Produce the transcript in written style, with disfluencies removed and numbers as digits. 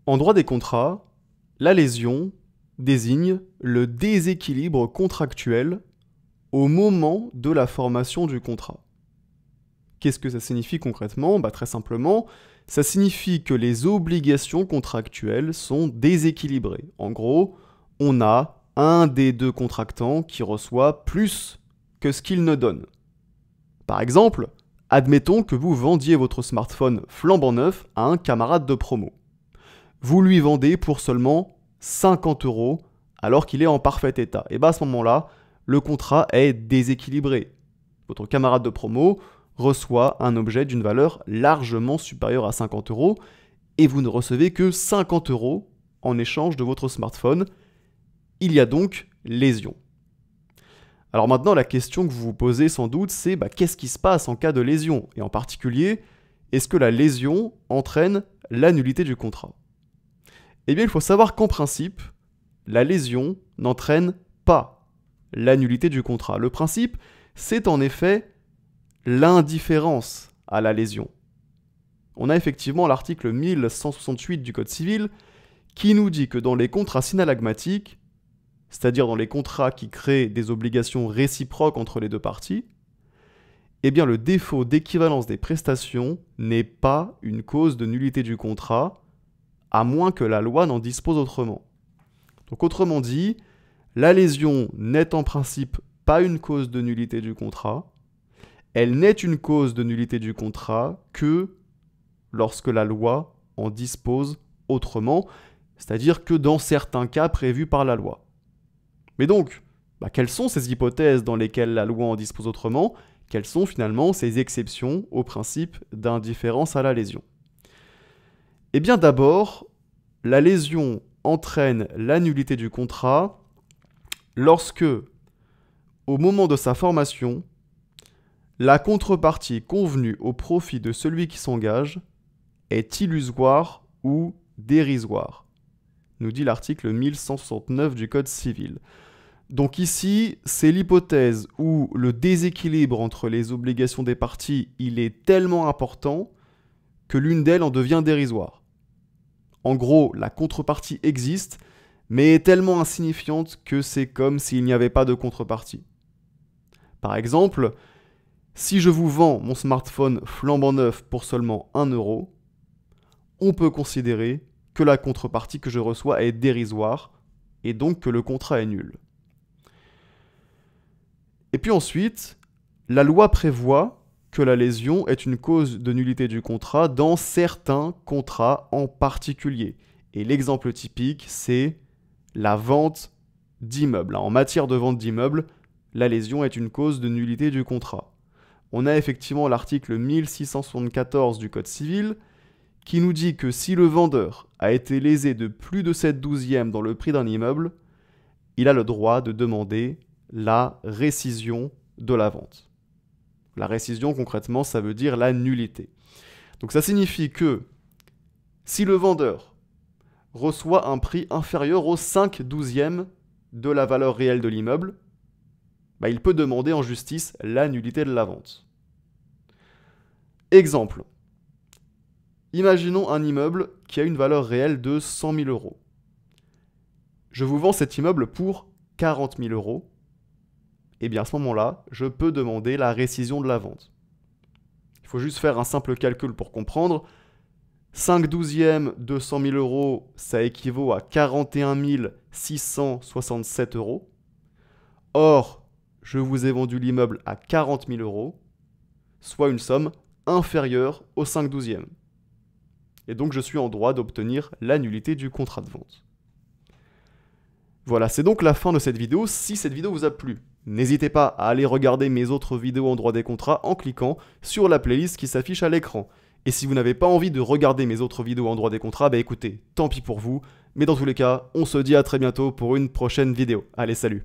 En droit des contrats, la lésion désigne le déséquilibre contractuel au moment de la formation du contrat. Qu'est-ce que ça signifie concrètement? Très simplement, ça signifie que les obligations contractuelles sont déséquilibrées. En gros, on a un des deux contractants qui reçoit plus que ce qu'il ne donne. Par exemple, admettons que vous vendiez votre smartphone flambant neuf à un camarade de promo. Vous lui vendez pour seulement 50 € alors qu'il est en parfait état. Et à ce moment-là, le contrat est déséquilibré. Votre camarade de promo reçoit un objet d'une valeur largement supérieure à 50 € et vous ne recevez que 50 € en échange de votre smartphone. Il y a donc lésion. Alors maintenant, la question que vous vous posez sans doute, c'est qu'est-ce qui se passe en cas de lésion? Et en particulier, est-ce que la lésion entraîne la nullité du contrat? Eh bien, il faut savoir qu'en principe, la lésion n'entraîne pas la nullité du contrat. Le principe, c'est en effet l'indifférence à la lésion. On a effectivement l'article 1168 du Code civil qui nous dit que dans les contrats synallagmatiques, c'est-à-dire dans les contrats qui créent des obligations réciproques entre les deux parties, eh bien le défaut d'équivalence des prestations n'est pas une cause de nullité du contrat, à moins que la loi n'en dispose autrement. Donc autrement dit, la lésion n'est en principe pas une cause de nullité du contrat, elle n'est une cause de nullité du contrat que lorsque la loi en dispose autrement, c'est-à-dire que dans certains cas prévus par la loi. Mais donc, quelles sont ces hypothèses dans lesquelles la loi en dispose autrement? Quelles sont finalement ces exceptions au principe d'indifférence à la lésion? Eh bien d'abord, la lésion entraîne la nullité du contrat lorsque, au moment de sa formation, la contrepartie convenue au profit de celui qui s'engage est illusoire ou dérisoire, nous dit l'article 1169 du Code civil. Donc ici, c'est l'hypothèse où le déséquilibre entre les obligations des parties, il est tellement important que l'une d'elles en devient dérisoire. En gros, la contrepartie existe, mais est tellement insignifiante que c'est comme s'il n'y avait pas de contrepartie. Par exemple, si je vous vends mon smartphone flambant neuf pour seulement 1 €, on peut considérer que la contrepartie que je reçois est dérisoire et donc que le contrat est nul. Et puis ensuite, la loi prévoit que la lésion est une cause de nullité du contrat dans certains contrats en particulier. Et l'exemple typique, c'est la vente d'immeubles. En matière de vente d'immeubles, la lésion est une cause de nullité du contrat. On a effectivement l'article 1674 du Code civil qui nous dit que si le vendeur a été lésé de plus de 7/12 dans le prix d'un immeuble, il a le droit de demander la rescission de la vente. La rescission, concrètement, ça veut dire la nullité. Donc ça signifie que si le vendeur reçoit un prix inférieur au 5/12 de la valeur réelle de l'immeuble, il peut demander en justice la nullité de la vente. Exemple. Imaginons un immeuble qui a une valeur réelle de 100 000 €. Je vous vends cet immeuble pour 40 000 €. Eh bien à ce moment-là, je peux demander la rescission de la vente. Il faut juste faire un simple calcul pour comprendre. 5/12 de 100 000 €, ça équivaut à 41 667 €. Or, je vous ai vendu l'immeuble à 40 000 €, soit une somme inférieure au 5/12. Et donc je suis en droit d'obtenir la nullité du contrat de vente. Voilà, c'est donc la fin de cette vidéo. Si cette vidéo vous a plu, n'hésitez pas à aller regarder mes autres vidéos en droit des contrats en cliquant sur la playlist qui s'affiche à l'écran. Et si vous n'avez pas envie de regarder mes autres vidéos en droit des contrats, écoutez, tant pis pour vous. Mais dans tous les cas, on se dit à très bientôt pour une prochaine vidéo. Allez, salut!